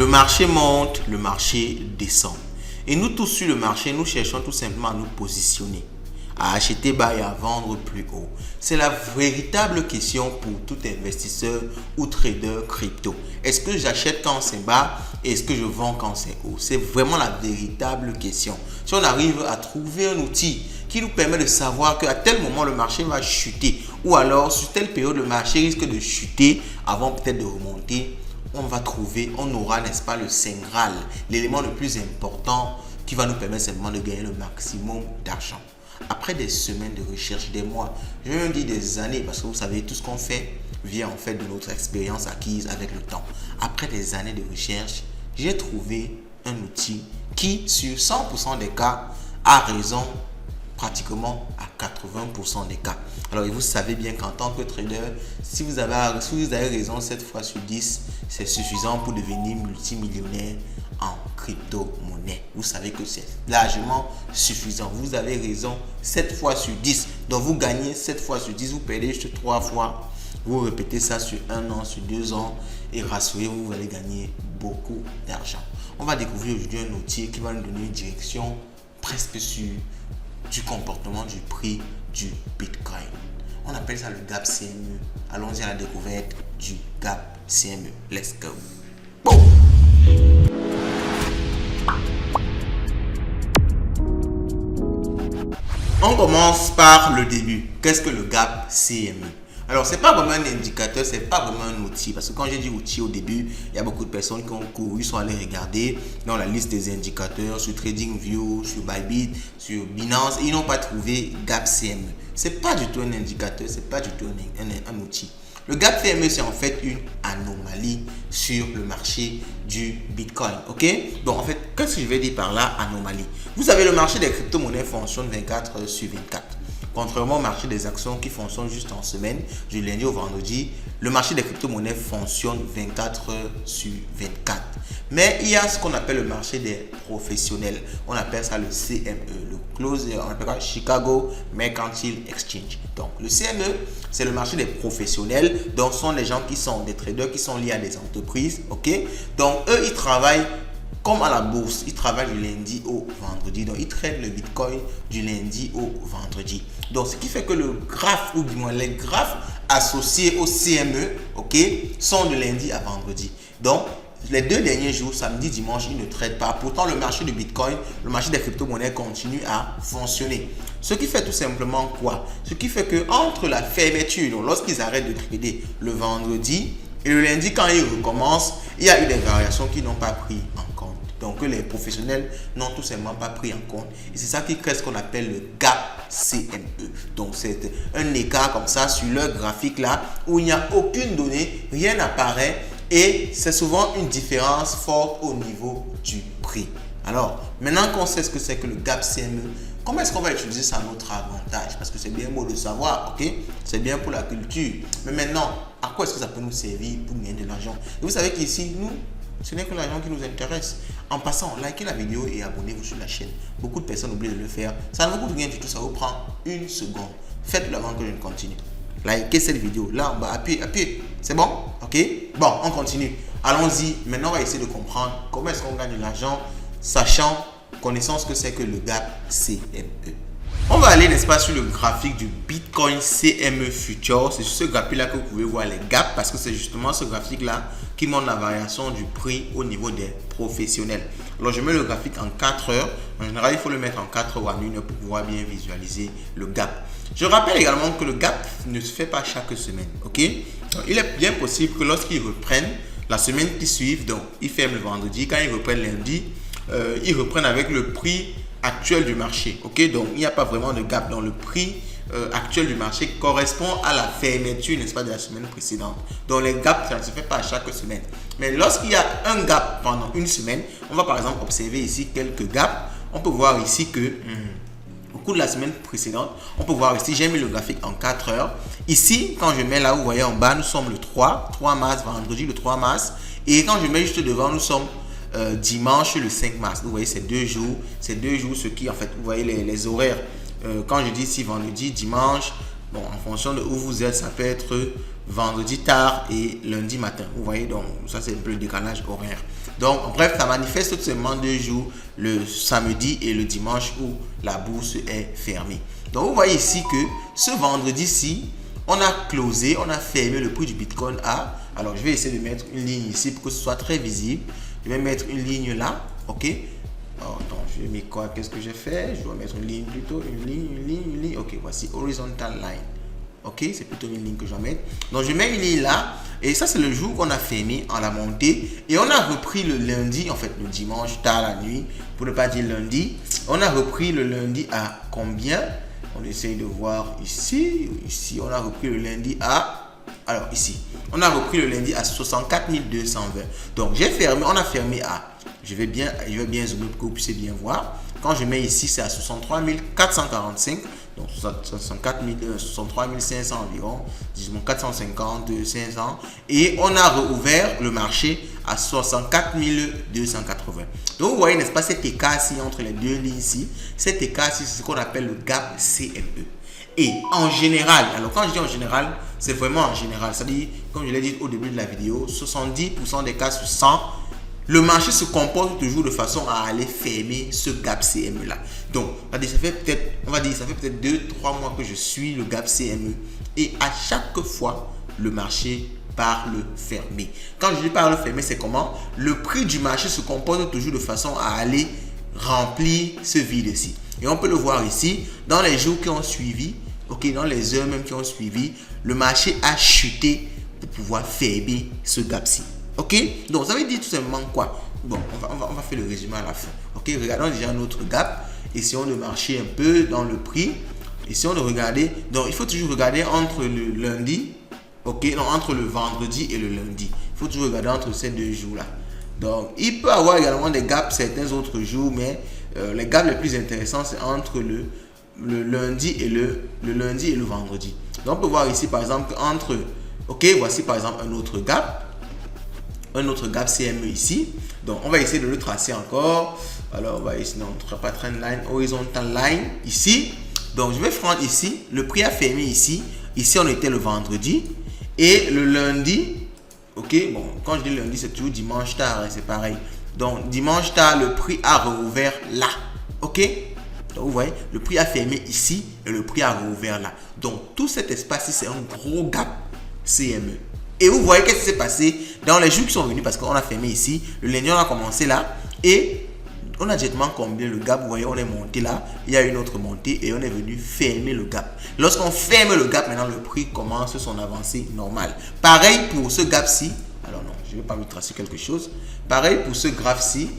Le marché monte, le marché descend. Et nous tous sur le marché, nous cherchons tout simplement à nous positionner, à acheter bas et à vendre plus haut. C'est la véritable question pour tout investisseur ou trader crypto. Est-ce que j'achète quand c'est bas et est-ce que je vends quand c'est haut? C'est vraiment la véritable question. Si on arrive à trouver un outil qui nous permet de savoir qu'à tel moment le marché va chuter ou alors sur telle période le marché risque de chuter avant peut-être de remonter, on aura, n'est-ce pas, le Saint Graal, l'élément le plus important qui va nous permettre simplement de gagner le maximum d'argent. Après des semaines de recherche, des mois, je vais même dire des années, parce que vous savez, tout ce qu'on fait vient en fait de notre expérience acquise avec le temps. Après des années de recherche, j'ai trouvé un outil qui, sur 100% des cas, a raison pratiquement à 80% des cas. Alors, vous savez bien qu'en tant que trader, si vous avez raison 7 fois sur 10, c'est suffisant pour devenir multimillionnaire en crypto-monnaie. Vous savez que c'est largement suffisant. Vous avez raison 7 fois sur 10. Donc, vous gagnez 7 fois sur 10, vous perdez juste 3 fois. Vous répétez ça sur 1 an, sur 2 ans et rassurez-vous, vous allez gagner beaucoup d'argent. On va découvrir aujourd'hui un outil qui va nous donner une direction presque sûre du comportement du prix du Bitcoin. On appelle ça le gap CME. Allons-y à la découverte du gap CME. Let's go. Boom. On commence par le début. Qu'est-ce que le gap CME? Alors, c'est pas vraiment un indicateur, c'est pas vraiment un outil. Parce que quand j'ai dit outil au début, il y a beaucoup de personnes qui ont couru, sont allées regarder dans la liste des indicateurs sur TradingView, sur Bybit, sur Binance, et ils n'ont pas trouvé gap CME. C'est pas du tout un indicateur, c'est pas du tout un outil. Le gap CME, c'est en fait une anomalie sur le marché du Bitcoin. Ok? Donc, en fait, qu'est-ce que je vais dire par là, anomalie? Vous savez, le marché des crypto-monnaies fonctionne 24 heures sur 24. Contrairement au marché des actions qui fonctionne juste en semaine, du lundi au vendredi, le marché des crypto-monnaies fonctionne 24 heures sur 24. Mais il y a ce qu'on appelle le marché des professionnels. On appelle ça le CME, on appelle ça Chicago Mercantile Exchange. Donc, le CME, c'est le marché des professionnels. Donc, ce sont les gens qui sont des traders qui sont liés à des entreprises. Ok? Donc, eux, ils travaillent comme à la bourse, ils travaillent du lundi au vendredi. Donc, ils traitent le Bitcoin du lundi au vendredi. Donc, ce qui fait que le graphe, ou du moins les graphes associés au CME, ok, sont de lundi à vendredi. Donc, les 2 derniers jours, samedi, dimanche, ils ne traitent pas. Pourtant, le marché du Bitcoin, le marché des crypto-monnaies continue à fonctionner. Ce qui fait tout simplement quoi? Ce qui fait que entre la fermeture, donc lorsqu'ils arrêtent de trader le vendredi et le lundi, quand ils recommencent, il y a eu des variations qui n'ont pas pris en compte. Donc, les professionnels n'ont tout simplement pas pris en compte. Et c'est ça qui crée ce qu'on appelle le gap CME. Donc, c'est un écart comme ça sur leur graphique là où il n'y a aucune donnée, rien n'apparaît et c'est souvent une différence forte au niveau du prix. Alors, maintenant qu'on sait ce que c'est que le gap CME, comment est-ce qu'on va utiliser ça à notre avantage? Parce que c'est bien beau de savoir, ok? C'est bien pour la culture. Mais maintenant, à quoi est-ce que ça peut nous servir pour gagner de l'argent? Et vous savez qu'ici, nous, ce n'est que l'argent qui nous intéresse. En passant, likez la vidéo et abonnez-vous sur la chaîne. Beaucoup de personnes oublient de le faire. Ça ne vous coûte rien du tout, ça vous prend 1 seconde. Faites-le avant que je ne continue. Likez cette vidéo. Là, en bas, appuyez. C'est bon? Ok? Bon, on continue. Allons-y. Maintenant, on va essayer de comprendre comment est-ce qu'on gagne de l'argent, connaissant ce que c'est que le gap CME. On va aller, n'est-ce pas, sur le graphique du Bitcoin CME Future. C'est sur ce graphique-là que vous pouvez voir les gaps parce que c'est justement ce graphique-là qui montre la variation du prix au niveau des professionnels. Alors, je mets le graphique en 4 heures. En général, il faut le mettre en 4 heures ou en 1 heure pour pouvoir bien visualiser le gap. Je rappelle également que le gap ne se fait pas chaque semaine. Ok? Donc, il est bien possible que lorsqu'ils reprennent la semaine qui suit, donc ils ferment le vendredi, quand ils reprennent lundi, ils reprennent avec le prix actuel du marché. Ok, donc il n'y a pas vraiment de gap dans le prix actuel du marché correspond à la fermeture, n'est-ce pas, de la semaine précédente. Donc les gaps, ça ne se fait pas à chaque semaine. Mais lorsqu'il y a un gap pendant une semaine, on va par exemple observer ici quelques gaps. On peut voir ici que au cours de la semaine précédente, on peut voir ici, j'ai mis le graphique en 4 heures. Ici, quand je mets là, vous voyez en bas, nous sommes le 3 mars, vendredi le 3 mars. Et quand je mets juste devant, nous sommes dimanche le 5 mars. Vous voyez ces 2 jours, ce qui en fait, vous voyez les horaires. Quand je dis ici vendredi, dimanche, Bon, en fonction de où vous êtes, ça peut être vendredi tard et lundi matin. Vous voyez, donc ça c'est un peu le décalage horaire. Donc, bref, ça manifeste tout simplement 2 jours, le samedi et le dimanche où la bourse est fermée. Donc, vous voyez ici que ce vendredi-ci, on a closé, on a fermé le prix du Bitcoin à... Alors, je vais essayer de mettre une ligne ici pour que ce soit très visible. Je vais mettre une ligne là, ok. Alors, attends, je vais mettre quoi? Qu'est-ce que j'ai fait? Je dois mettre une ligne plutôt, une ligne. Ok, voici horizontal line. Ok, c'est plutôt une ligne que je vais mettre. Donc, je mets une ligne là. Et ça, c'est le jour qu'on a fermé en la montée. Et on a repris le lundi, en fait, le dimanche, tard la nuit, pour ne pas dire lundi. On a repris le lundi à combien? On essaye de voir ici. Ici, on a repris le lundi à... Alors, ici, on a repris le lundi à 64 220. Donc, j'ai fermé, on a fermé à... Je vais bien zoomer pour que vous puissiez bien voir. Quand je mets ici, c'est à 63 445. Donc, 63 500 environ. Disons 450, 500. Et on a rouvert le marché à 64 280. Donc, vous voyez, n'est-ce pas, cet écart-ci entre les deux lignes ici. Cet écart-ci, c'est ce qu'on appelle le gap CME. Et en général, alors quand je dis en général, c'est vraiment en général. C'est-à-dire, comme je l'ai dit au début de la vidéo, 70% des cas sur 100, le marché se comporte toujours de façon à aller fermer ce gap CME là. Donc, ça fait peut-être 2-3 mois que je suis le gap CME. Et à chaque fois, le marché par le fermer. Quand je dis par le fermer, c'est comment? Le prix du marché se comporte toujours de façon à aller remplir ce vide-ci. Et on peut le voir ici, dans les jours qui ont suivi, ok, dans les heures même qui ont suivi, le marché a chuté pour pouvoir fermer ce gap-ci. Ok, donc ça veut dire tout simplement quoi? Bon, on va faire le résumé à la fin. Ok, regardons déjà notre gap. Essayons de marcher un peu dans le prix. Essayons de regarder. Donc, il faut toujours regarder entre le lundi, ok, non, entre le vendredi et le lundi. Il faut toujours regarder entre ces deux jours-là. Donc, il peut y avoir également des gaps certains autres jours, mais les gaps les plus intéressants, c'est entre le lundi et le vendredi. Donc, on peut voir ici, par exemple, entre... Ok, voici par exemple un autre gap CME ici. Donc, on va essayer de le tracer encore. Alors, on va essayer, non, pas trend line, horizontal line ici. Donc, je vais prendre ici. Le prix a fermé ici. Ici, on était le vendredi. Et le lundi, ok, bon, quand je dis lundi, c'est toujours dimanche tard, hein, c'est pareil. Donc, dimanche tard, le prix a rouvert là. Ok? Donc, vous voyez, le prix a fermé ici et le prix a rouvert là. Donc, tout cet espace-ci, c'est un gros gap CME. Et vous voyez qu'est-ce qui s'est passé dans les jours qui sont venus parce qu'on a fermé ici. Le lundi, on a commencé là et on a directement comblé le gap. Vous voyez, on est monté là. Il y a une autre montée et on est venu fermer le gap. Lorsqu'on ferme le gap, maintenant, le prix commence son avancée normale. Pareil pour ce gap-ci. Alors non, je ne vais pas me tracer quelque chose. Pareil pour ce graphe-ci.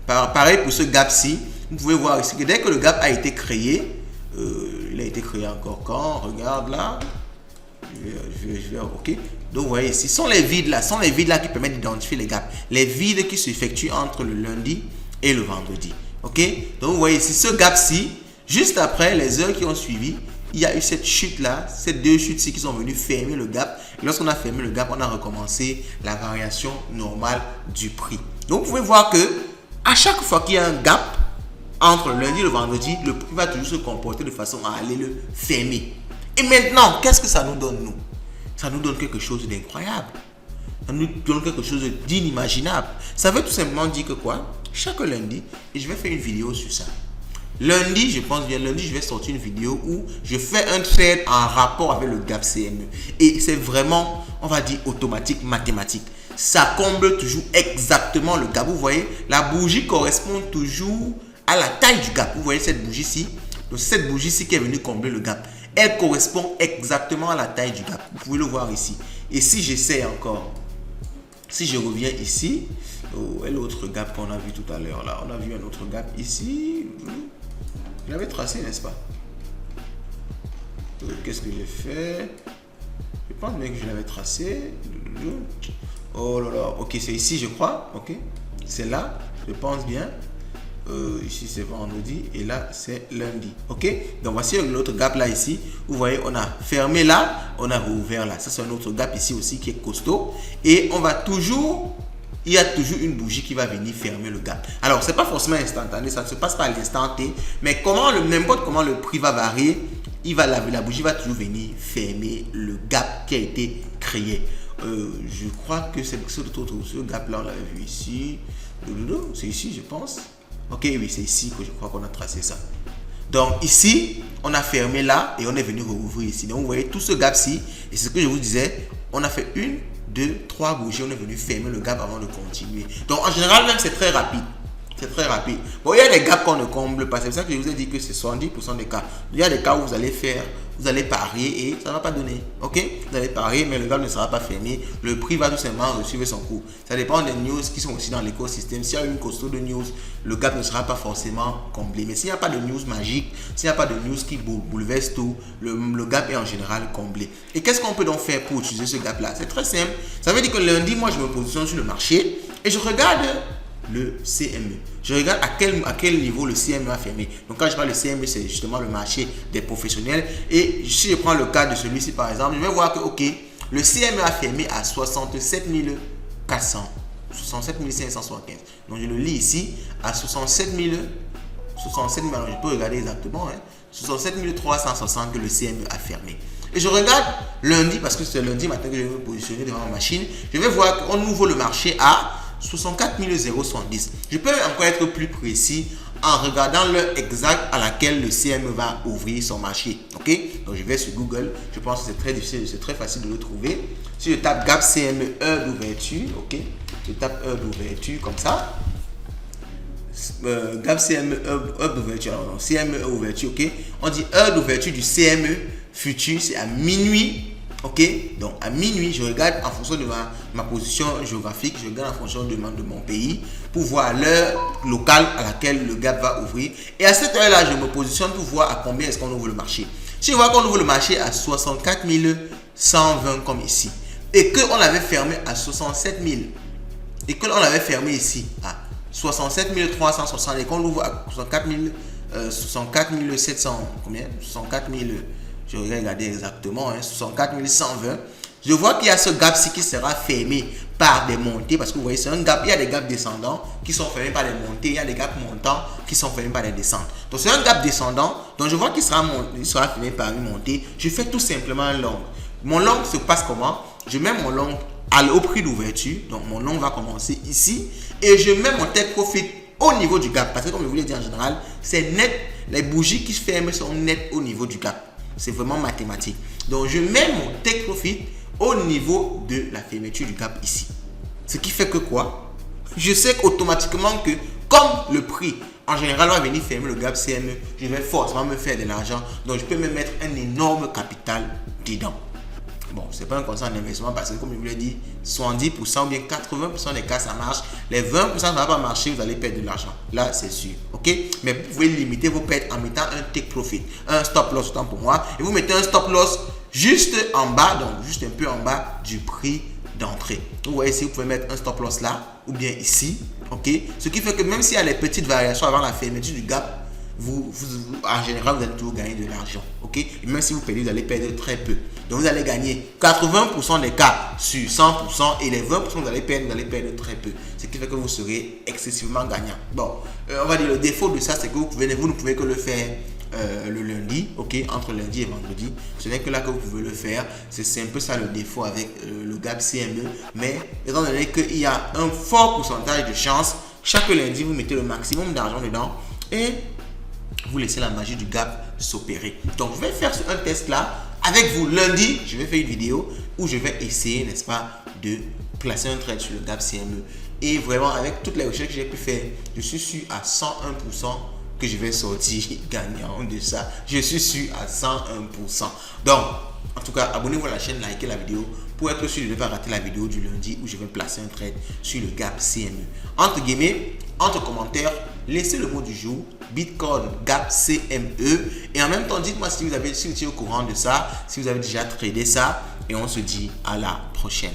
Pareil pour ce gap-ci. Vous pouvez voir ici que dès que le gap a été créé, il a été créé encore quand? Regarde là. Je vais, ok. Donc vous voyez ici, sont les vides là qui permettent d'identifier les gaps. Les vides qui s'effectuent entre le lundi et le vendredi. Ok. Donc vous voyez ici, ce gap-ci, juste après les heures qui ont suivi, il y a eu cette chute là, ces deux chutes-ci qui sont venues fermer le gap. Et lorsqu'on a fermé le gap, on a recommencé la variation normale du prix. Donc vous pouvez voir que à chaque fois qu'il y a un gap entre le lundi et le vendredi, le prix va toujours se comporter de façon à aller le fermer. Et maintenant, qu'est-ce que ça nous donne, nous? Ça nous donne quelque chose d'incroyable. Ça nous donne quelque chose d'inimaginable. Ça veut tout simplement dire que quoi? Chaque lundi, et je vais faire une vidéo sur ça. Lundi, je pense bien, lundi, je vais sortir une vidéo où je fais un trade en rapport avec le gap CME. Et c'est vraiment, on va dire, automatique, mathématique. Ça comble toujours exactement le gap. Vous voyez, la bougie correspond toujours à la taille du gap. Vous voyez cette bougie-ci? Donc, cette bougie-ci qui est venue combler le gap. Elle correspond exactement à la taille du gap. Vous pouvez le voir ici. Et si j'essaie encore, si je reviens ici, et l'autre gap qu'on a vu tout à l'heure là, on a vu un autre gap ici. Je l'avais tracé, n'est-ce pas? Qu'est-ce que j'ai fait? Je pense bien que je l'avais tracé. Oh là là, ok, c'est ici, je crois. Ok, c'est là, je pense bien. Ici c'est vendredi et là c'est lundi. Ok, donc voici l'autre gap là ici. Vous voyez, on a fermé là, on a rouvert là. Ça c'est un autre gap ici aussi qui est costaud. Et on va toujours, il y a toujours une bougie qui va venir fermer le gap. Alors c'est pas forcément instantané, ça ne se passe pas à l'instant T. Mais comment n'importe comment le prix va varier, la bougie va toujours venir fermer le gap qui a été créé. Je crois que c'est ce gap là, on l'avait vu ici. C'est ici, je pense. Ok, oui, c'est ici que je crois qu'on a tracé ça. Donc ici, on a fermé là et on est venu rouvrir ici. Donc vous voyez tout ce gap-ci, et c'est ce que je vous disais, on a fait 1, 2, 3 bougies, on est venu fermer le gap avant de continuer. Donc en général, même c'est très rapide. C'est très rapide. Bon, il y a des gaps qu'on ne comble pas. C'est pour ça que je vous ai dit que c'est 70% des cas. Il y a des cas où vous allez parier et ça ne va pas donner. Ok? Vous allez parier, mais le gap ne sera pas fermé. Le prix va tout simplement suivre son cours. Ça dépend des news qui sont aussi dans l'écosystème. S'il y a une costaud de news, le gap ne sera pas forcément comblé. Mais s'il n'y a pas de news magique, s'il n'y a pas de news qui bouleverse tout, le gap est en général comblé. Et qu'est-ce qu'on peut donc faire pour utiliser ce gap-là? C'est très simple. Ça veut dire que lundi, moi, je me positionne sur le marché et je regarde le CME. Je regarde à quel niveau le CME a fermé. Donc quand je parle de CME, c'est justement le marché des professionnels. Et si je prends le cas de celui-ci par exemple, je vais voir que ok, le CME a fermé à 67 400, 67 575. Donc je le lis ici à 67 000, alors je peux regarder exactement, 67 360 que le CME a fermé. Et je regarde lundi, parce que c'est lundi matin que je vais me positionner devant ma machine, je vais voir qu'on ouvre le marché à 64 070. Je peux encore être plus précis en regardant l'heure exacte à laquelle le CME va ouvrir son marché. Ok? Donc je vais sur Google. Je pense que c'est très difficile, c'est très facile de le trouver. Si je tape gap CME heure d'ouverture, ok? Je tape heure d'ouverture comme ça. Gap CME heure d'ouverture. Alors, CME heure d'ouverture, ok? On dit heure d'ouverture du CME futur, c'est à minuit. Ok, donc à minuit, je regarde en fonction de ma position géographique, je regarde en fonction de mon pays pour voir l'heure locale à laquelle le gap va ouvrir. Et à cette heure-là, je me positionne pour voir à combien est-ce qu'on ouvre le marché. Si je vois qu'on ouvre le marché à 64 120 comme ici, et qu'on avait fermé à 67 000, et qu'on avait fermé ici à 67 360, et qu'on ouvre à 64 700, combien 64 000. Je vais regarder exactement, 64 120. Je vois qu'il y a ce gap-ci qui sera fermé par des montées, parce que vous voyez, c'est un gap. Il y a des gaps descendants qui sont fermés par des montées, il y a des gaps montants qui sont fermés par des descentes. Donc c'est un gap descendant, donc je vois qu'il sera fermé par une montée. Je fais tout simplement un long. Mon long se passe comment? Je mets mon long au prix d'ouverture, donc mon long va commencer ici, et je mets mon take profit au niveau du gap, parce que comme je vous l'ai dit en général, c'est net. Les bougies qui se ferment sont nettes au niveau du gap. C'est vraiment mathématique. Donc, je mets mon take profit au niveau de la fermeture du gap ici. Ce qui fait que quoi? Je sais qu'automatiquement que comme le prix en général va venir fermer le gap CME, je vais forcément me faire de l'argent. Donc, je peux me mettre un énorme capital dedans. Bon, ce n'est pas un conseil d'investissement parce que comme je vous l'ai dit, 70% ou bien 80% des cas ça marche. Les 20% ça ne va pas marcher, vous allez perdre de l'argent. Là, c'est sûr. Ok? Mais vous pouvez limiter vos pertes en mettant un take profit, un stop loss autant pour moi. Et vous mettez un stop loss juste en bas, donc juste un peu en bas du prix d'entrée. Vous voyez ici, vous pouvez mettre un stop loss là ou bien ici. Ok? Ce qui fait que même s'il y a des petites variations avant la fermeture du gap, en général, vous allez toujours gagner de l'argent. Ok? Et même si vous perdez, vous allez perdre très peu. Donc, vous allez gagner 80% des cas sur 100% et les 20% vous allez perdre très peu. Ce qui fait que vous serez excessivement gagnant. Bon, on va dire le défaut de ça, c'est que vous ne pouvez que le faire le lundi, ok, entre lundi et vendredi. Ce n'est que là que vous pouvez le faire. C'est un peu ça le défaut avec le gap CME. Mais étant donné qu'il y a un fort pourcentage de chance, chaque lundi, vous mettez le maximum d'argent dedans et vous laissez la magie du gap s'opérer. Donc, je vais faire un test là avec vous lundi. Je vais faire une vidéo où je vais essayer, n'est-ce pas, de placer un trade sur le gap CME. Et vraiment, avec toutes les recherches que j'ai pu faire, je suis sûr à 101% que je vais sortir gagnant de ça. Je suis sûr à 101%. Donc, en tout cas, abonnez-vous à la chaîne, likez la vidéo pour être sûr de ne pas rater la vidéo du lundi où je vais placer un trade sur le gap CME. Entre guillemets, entre commentaires, laissez le mot du jour, Bitcoin gap CME. Et en même temps, dites-moi si vous êtes au courant de ça, si vous avez déjà tradé ça. Et on se dit à la prochaine.